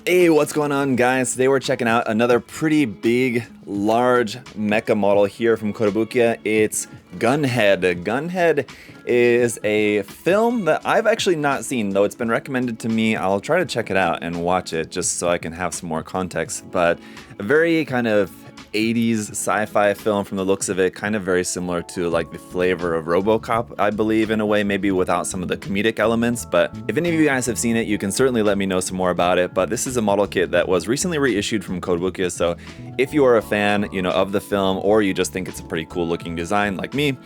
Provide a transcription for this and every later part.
Hey, what's going on, guys? Today we're checking out another pretty big, large mecha model here from Kotobukiya. It's Gunhed. Gunhed is a film that I've actually not seen, though it's been recommended to me. I'll try to check it out and watch it just so I can have some more context. But a very kind of 80s sci-fi film from the looks of it, kind of very similar to like the flavor of RoboCop, I believe, in a way, maybe without some of the comedic elements. But if any of you guys have seen it, you can certainly let me know some more about it. But this is a model kit that was recently reissued from Kotobukiya, so if you are a fan, of the film, or you just think it's a pretty cool looking design like me,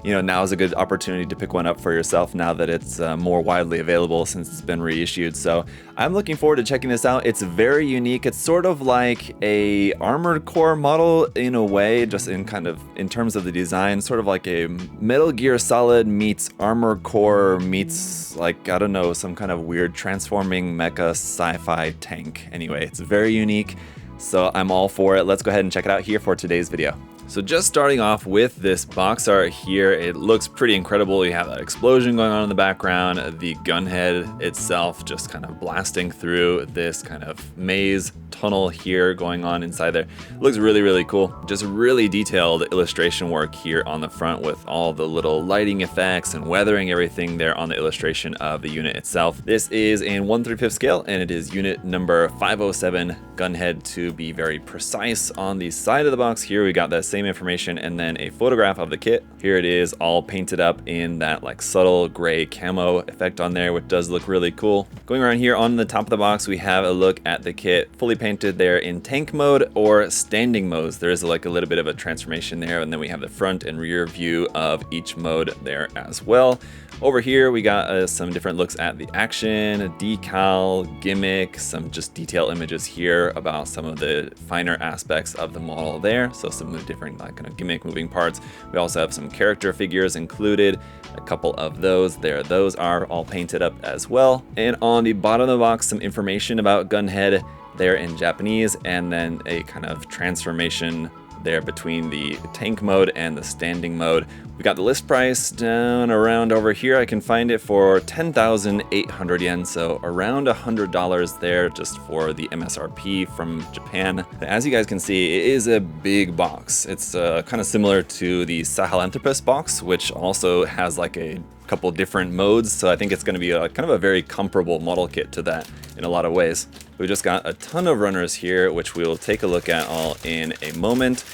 now is a good opportunity to pick one up for yourself now that it's more widely available since it's been reissued. So I'm looking forward to checking this out. It's very unique. It's sort of like a Armored Core model in a way, just in terms of the design, sort of like a Metal Gear Solid meets Armored Core meets, like, I don't know, some kind of weird transforming mecha sci-fi tank. Anyway, it's very unique, so I'm all for it. Let's go ahead and check it out here for today's video. So just starting off with this box art here, it looks pretty incredible. You have that explosion going on in the background, the gunhead itself just kind of blasting through this kind of maze tunnel here going on inside there. It looks really, really cool. Just really detailed illustration work here on the front with all the little lighting effects and weathering everything there on the illustration of the unit itself. This is in 1/3 scale, and it is unit number 507 gunhead to be very precise. On the side of the box here, we got that same information and then a photograph of the kit. Here it is, all painted up in that like subtle gray camo effect on there, which does look really cool. Going around here on the top of the box, we have a look at the kit fully painted there in tank mode or standing modes. There is like a little bit of a transformation there, and then we have the front and rear view of each mode there as well. Over here we got some different looks at the action, decal, gimmick, some just detail images here about some of the finer aspects of the model there. So some of the different like kind of gimmick moving parts. We also have some character figures included, a couple of those there. Those are all painted up as well. And on the bottom of the box, some information about Gunhed there in Japanese, and then a kind of transformation there between the tank mode and the standing mode. We got the list price down around over here. I can find it for 10,800 yen, so around $100 there just for the MSRP from Japan. As you guys can see, it is a big box. It's kind of similar to the Sahelanthropus box, which also has like a couple different modes, so I think it's going to be kind of a very comparable model kit to that in a lot of ways. We just got a ton of runners here, which we'll take a look at all in a moment.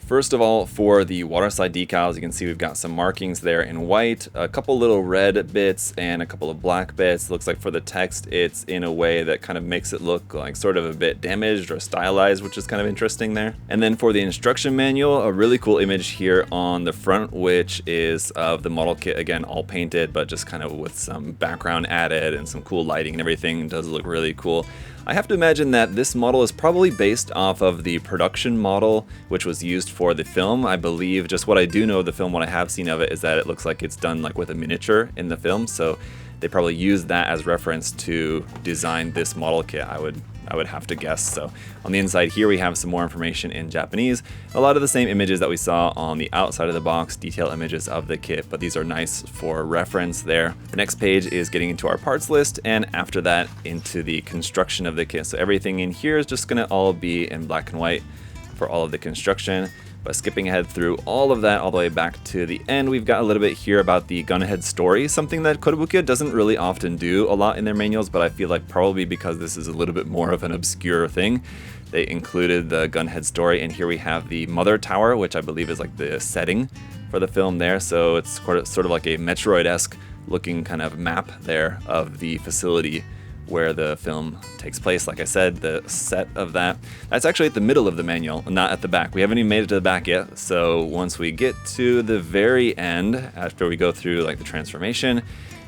First of all, for the waterside decals, you can see we've got some markings there in white, a couple little red bits and a couple of black bits. Looks like for the text, it's in a way that kind of makes it look like sort of a bit damaged or stylized, which is kind of interesting there. And then for the instruction manual, a really cool image here on the front, which is of the model kit, again, all painted, but just kind of with some background added and some cool lighting and everything. It does look really cool. I have to imagine that this model is probably based off of the production model, which was used for the film. I believe, just what I do know of the film, what I have seen of it, is that it looks like it's done like with a miniature in the film. So they probably used that as reference to design this model kit, I would have to guess. So on the inside here, we have some more information in Japanese. A lot of the same images that we saw on the outside of the box, detail images of the kit, but these are nice for reference there. The next page is getting into our parts list, and after that into the construction of the kit. So everything in here is just gonna all be in black and white for all of the construction. But skipping ahead through all of that all the way back to the end, we've got a little bit here about the Gunhed story, something that Kotobukiya doesn't really often do a lot in their manuals, but I feel like probably because this is a little bit more of an obscure thing, they included the Gunhed story. And here we have the Mother Tower, which I believe is like the setting for the film there. So it's sort of like a Metroid-esque looking kind of map there of the facility where the film takes place. Like I said, the set of that's actually at the middle of the manual, not at the back. We haven't even made it to the back yet. So once we get to the very end, after we go through like the transformation,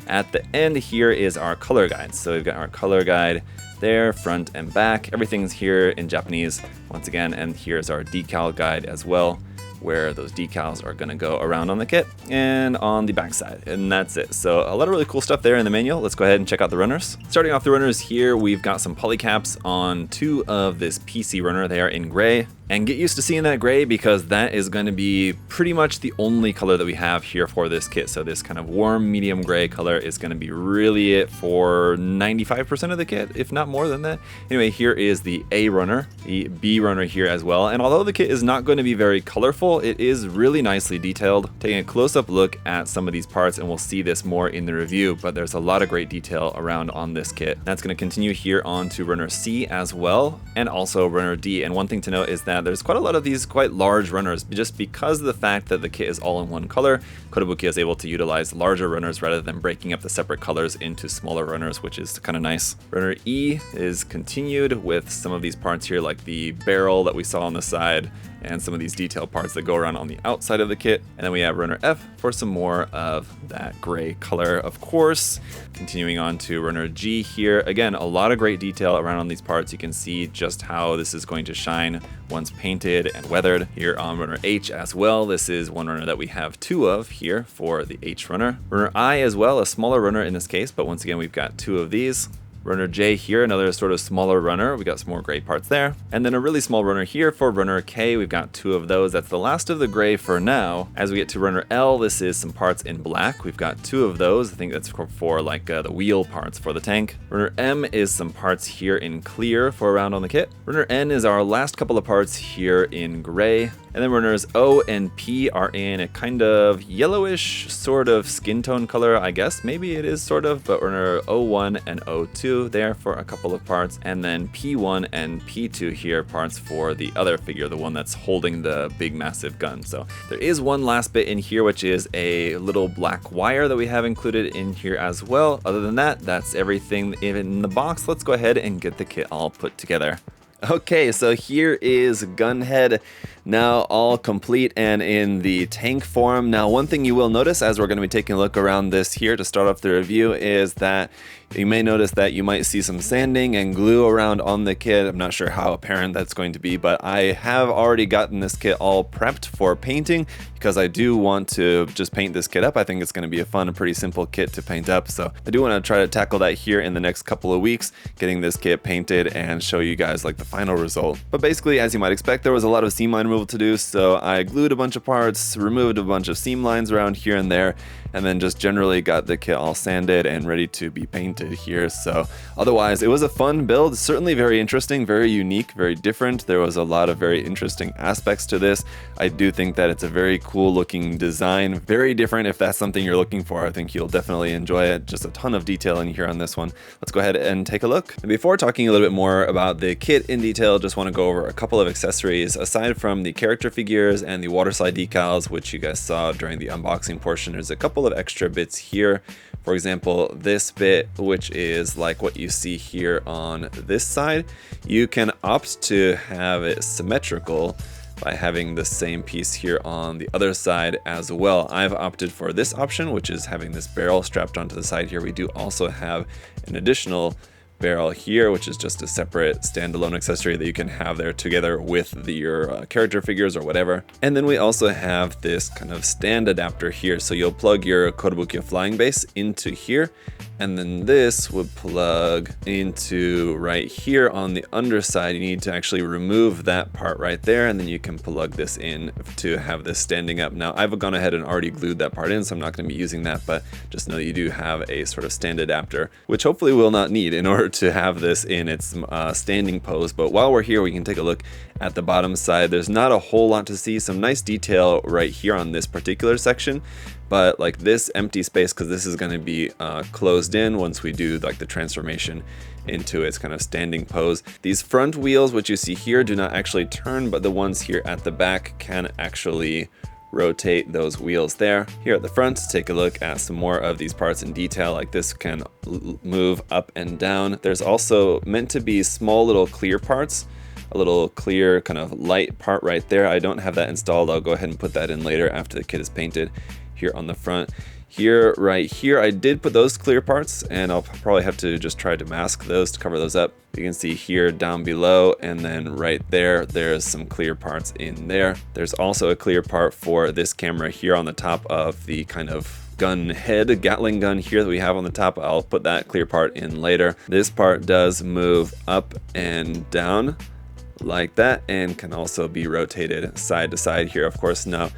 at the end here is our color guide. So we've got our color guide there, front and back. Everything's here in Japanese once again, and here's our decal guide as well where those decals are going to go around on the kit and on the backside, and that's it. So a lot of really cool stuff there in the manual. Let's go ahead and check out the runners. Starting off the runners here, we've got some polycaps on 2 of this PC runner. They are in gray. And get used to seeing that gray because that is going to be pretty much the only color that we have here for this kit. So this kind of warm medium gray color is going to be really it for 95% of the kit, if not more than that. Anyway, here is the A runner, the B runner here as well. And although the kit is not going to be very colorful, it is really nicely detailed. Taking a close-up look at some of these parts, and we'll see this more in the review, but there's a lot of great detail around on this kit. That's going to continue here on to runner C as well, and also runner D. And one thing to note is that there's quite a lot of these quite large runners, just because of the fact that the kit is all in one color. Kotobukiya is able to utilize larger runners rather than breaking up the separate colors into smaller runners, which is kind of nice. Runner E is continued with some of these parts here, like the barrel that we saw on the side and some of these detail parts that go around on the outside of the kit. And then we have runner F for some more of that gray color, of course. Continuing on to runner G here. Again, a lot of great detail around on these parts. You can see just how this is going to shine once painted and weathered. Here on runner H as well. This is one runner that we have 2 of here for the H runner. Runner I as well, a smaller runner in this case, but once again, we've got 2 of these. Runner J here, another sort of smaller runner. We got some more gray parts there. And then a really small runner here for runner K. We've got 2 of those. That's the last of the gray for now. As we get to runner L, this is some parts in black. We've got 2 of those. I think that's for like the wheel parts for the tank. Runner M is some parts here in clear for around on the kit. Runner N is our last couple of parts here in gray. And then runners O and P are in a kind of yellowish sort of skin tone color, I guess. Maybe it is sort of, but runner O1 and O2 there for a couple of parts. And then P1 and P2 here parts for the other figure, the one that's holding the big massive gun. So there is one last bit in here, which is a little black wire that we have included in here as well. Other than that, that's everything in the box. Let's go ahead and get the kit all put together. Okay, so here is Gunhed, now all complete and in the tank form. Now, one thing you will notice as we're going to be taking a look around this here to start off the review is that you may notice that you might see some sanding and glue around on the kit. I'm not sure how apparent that's going to be, but I have already gotten this kit all prepped for painting because I do want to just paint this kit up. I think it's going to be a fun and pretty simple kit to paint up. So I do want to try to tackle that here in the next couple of weeks, getting this kit painted and show you guys like the final result. But basically, as you might expect, there was a lot of seam line removal to do. So I glued a bunch of parts, removed a bunch of seam lines around here and there, and then just generally got the kit all sanded and ready to be painted here. So otherwise, it was a fun build, certainly very interesting, very unique, very different. There was a lot of very interesting aspects to this. I do think that it's a very cool looking design, very different. If that's something you're looking for, I think you'll definitely enjoy it. Just a ton of detail in here on this one. Let's go ahead and take a look. And before talking a little bit more about the kit in detail, just want to go over a couple of accessories aside from the character figures and the water slide decals, which you guys saw during the unboxing portion. There's a couple of extra bits here. For example, this bit, which is like what you see here on this side, you can opt to have it symmetrical by having the same piece here on the other side as well. I've opted for this option, which is having this barrel strapped onto the side here. We do also have an additional barrel here, which is just a separate standalone accessory that you can have there together with your character figures or whatever. And then we also have this kind of stand adapter here. So you'll plug your Kotobukiya flying base into here, and then this would plug into right here on the underside. You need to actually remove that part right there, and then you can plug this in to have this standing up. Now, I've gone ahead and already glued that part in, so I'm not going to be using that, but just know that you do have a sort of stand adapter, which hopefully we'll not need in order to have this in its standing pose. But while we're here, we can take a look at the bottom side. There's not a whole lot to see. Some nice detail right here on this particular section, but like this empty space, because this is going to be closed in once we do like the transformation into its kind of standing pose. These front wheels, which you see here, do not actually turn, but the ones here at the back can actually rotate those wheels there. Here at the front, take a look at some more of these parts in detail. Like this can move up and down. There's also meant to be small little clear parts, a little clear kind of light part right there. I don't have that installed. I'll go ahead and put that in later after the kit is painted. Here on the front, here, right here. I did put those clear parts, and I'll probably have to just try to mask those to cover those up. You can see here down below, and then right there, there's some clear parts in there. There's also a clear part for this camera here on the top of the kind of gun head, Gatling gun here that we have on the top. I'll put that clear part in later. This part does move up and down like that, and can also be rotated side to side here, of course. Now,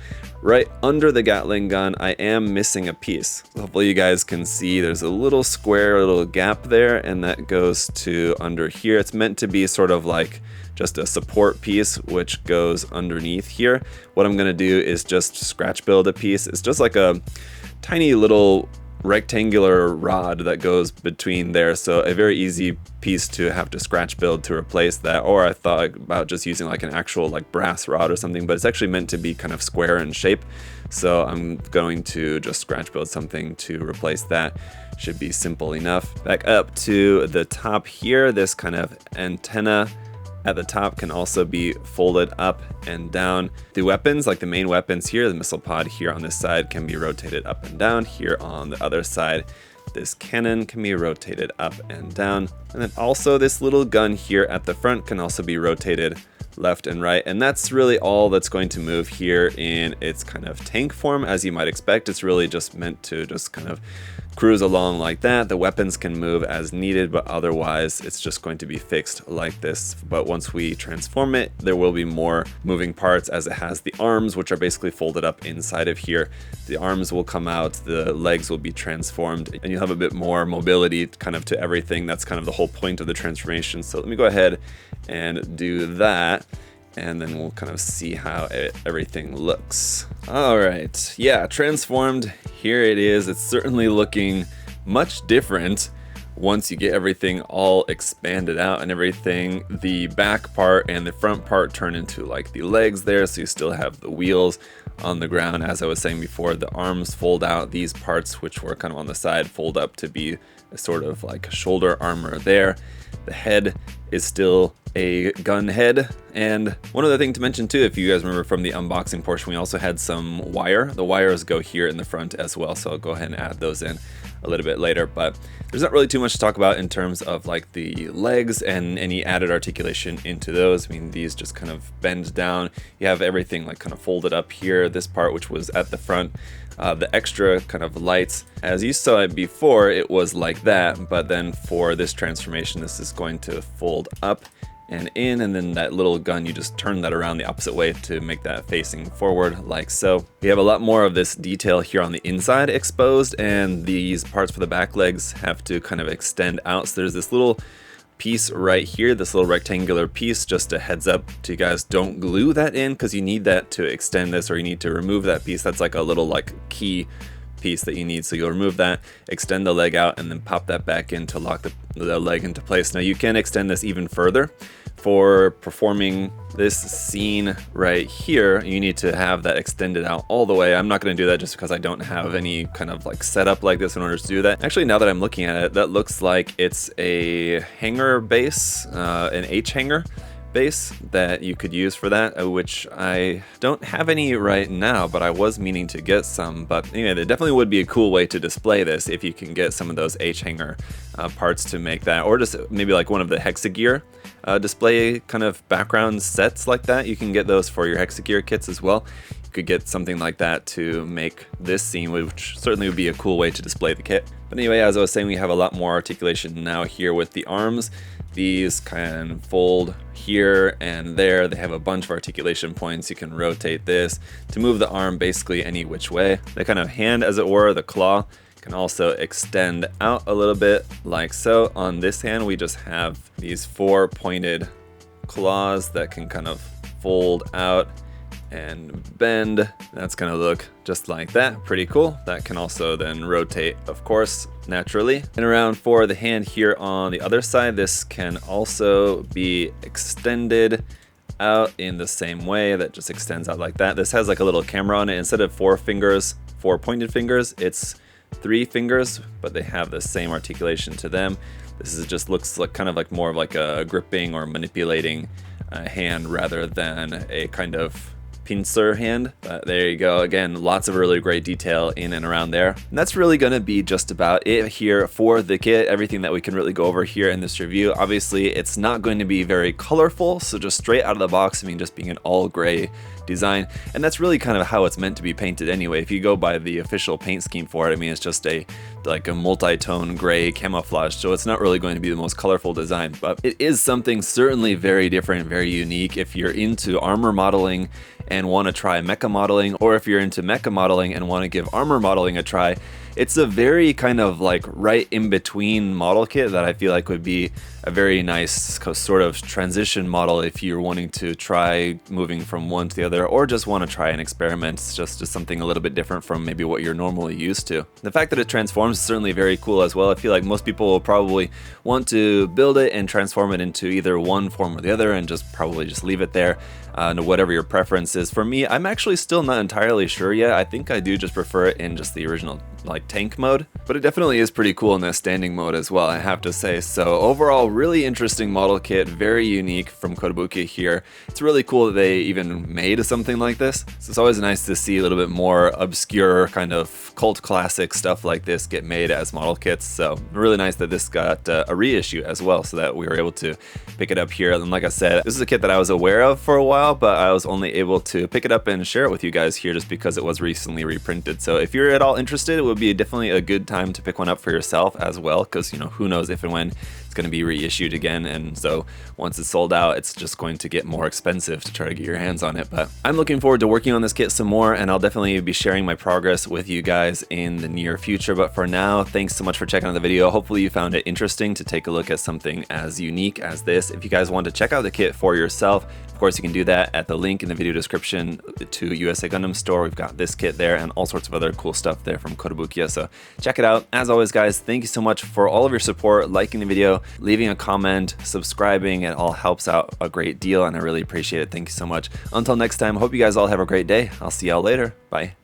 right under the Gatling gun, I am missing a piece. Hopefully you guys can see there's a little square, little gap there, and that goes to under here. It's meant to be sort of like just a support piece which goes underneath here. What I'm gonna do is just scratch build a piece. It's just like a tiny little rectangular rod that goes between there, so a very easy piece to have to scratch build to replace that. Or I thought about just using like an actual like brass rod or something, but it's actually meant to be kind of square in shape, so I'm going to just scratch build something to replace that. Should be simple enough. Back up to the top here, this kind of antenna at the top can also be folded up and down. The weapons, like the main weapons here, the missile pod here on this side, can be rotated up and down. Here on the other side, this cannon can be rotated up and down. And then also this little gun here at the front can also be rotated left and right. And that's really all that's going to move here in its kind of tank form. As you might expect, it's really just meant to just kind of cruise along like that. The weapons can move as needed, but otherwise it's just going to be fixed like this. But once we transform it, there will be more moving parts, as it has the arms, which are basically folded up inside of here. The arms will come out, the legs will be transformed, and you'll have a bit more mobility kind of to everything. That's kind of the whole point of the transformation. So let me go ahead and do that, and then we'll kind of see how everything looks. All right, yeah, transformed. Here it is. It's certainly looking much different once you get everything all expanded out and everything. The back part and the front part turn into like the legs there, so you still have the wheels on the ground. As I was saying before, the arms fold out. These parts, which were kind of on the side, fold up to be a sort of like shoulder armor there. The head is still a gun head. And one other thing to mention too, if you guys remember from the unboxing portion, we also had some wire. The wires go here in the front as well, so I'll go ahead and add those in a little bit later. But there's not really too much to talk about in terms of like the legs and any added articulation into those. I mean, these just kind of bend down. You have everything like kind of folded up here. This part, which was at the front, the extra kind of lights, as you saw it before, it was like that, but then for this transformation, this is going to fold up and in, and then that little gun, you just turn that around the opposite way to make that facing forward like so. We have a lot more of this detail here on the inside exposed, and these parts for the back legs have to kind of extend out. So there's this little piece right here, this little rectangular piece. Just a heads up to you guys, don't glue that in, because you need that to extend this, or you need to remove that piece. That's like a little like key piece that you need. So you'll remove that, extend the leg out, and then pop that back in to lock the leg into place. Now you can extend this even further. For performing this scene right here, you need to have that extended out all the way. I'm not going to do that just because I don't have any kind of like setup like this in order to do that. Actually, now that I'm looking at it, that looks like it's a hanger base, an H hanger base that you could use for that, which I don't have any right now, but I was meaning to get some. But anyway, there definitely would be a cool way to display this if you can get some of those H hanger parts to make that, or just maybe like one of the hexagear display kind of background sets like that. You can get those for your hexagear kits as well. You could get something like that to make this scene, which certainly would be a cool way to display the kit. But anyway, as I was saying, we have a lot more articulation now here with the arms. These can fold here and there. They have a bunch of articulation points. You can rotate this to move the arm basically any which way. The kind of hand, as it were, the claw, can also extend out a little bit like so. On this hand, we just have these 4 pointed claws that can kind of fold out and bend. That's gonna look just like that. Pretty cool. That can also then rotate, of course, naturally. And around for the hand here on the other side, this can also be extended out in the same way. That just extends out like that. This has like a little camera on it. Instead of 4 fingers, 4 pointed fingers, it's 3 fingers, but they have the same articulation to them. This is just looks like kind of like more of like a gripping or manipulating hand rather than a kind of pincer hand. But there you go. Again, lots of really great detail in and around there. And that's really going to be just about it here for the kit. Everything that we can really go over here in this review. Obviously, it's not going to be very colorful, so just straight out of the box, I mean, just being an all gray design, and that's really kind of how it's meant to be painted anyway. If you go by the official paint scheme for it, I mean, it's just like a multi-tone gray camouflage, so it's not really going to be the most colorful design, but it is something certainly very different, very unique if you're into armor modeling and want to try mecha modeling, or if you're into mecha modeling and want to give armor modeling a try. It's a very kind of like right in between model kit that I feel like would be a very nice sort of transition model if you're wanting to try moving from one to the other, or just want to try an experiment, just something a little bit different from maybe what you're normally used to. The fact that it transforms is certainly very cool as well. I feel like most people will probably want to build it and transform it into either one form or the other and probably just leave it there. Whatever your preference is. For me, I'm actually still not entirely sure yet. I think I do just prefer it in just the original like tank mode, but it definitely is pretty cool in the standing mode as well, I have to say. So overall, really interesting model kit, very unique from Kotobukiya here. It's really cool that they even made something like this. So it's always nice to see a little bit more obscure kind of cult classic stuff like this get made as model kits. So really nice that this got a reissue as well, so that we were able to pick it up here. And like I said, this is a kit that I was aware of for a while, but I was only able to pick it up and share it with you guys here just because it was recently reprinted. So if you're at all interested, it would be definitely a good time to pick one up for yourself as well, because, you know, who knows if and when it's going to be reissued again, and so once it's sold out, it's just going to get more expensive to try to get your hands on it. But I'm looking forward to working on this kit some more, and I'll definitely be sharing my progress with you guys in the near future. But for now, thanks so much for checking out the video. Hopefully you found it interesting to take a look at something as unique as this. If you guys want to check out the kit for yourself, of course you can do that at the link in the video description to USA Gundam store. We've got this kit there and all sorts of other cool stuff there from Kotobukiya, so check it out. As always, guys, thank you so much for all of your support, liking the video, leaving a comment, subscribing. It all helps out a great deal, and I really appreciate it. Thank you so much. Until next time, hope you guys all have a great day. I'll see y'all later. Bye.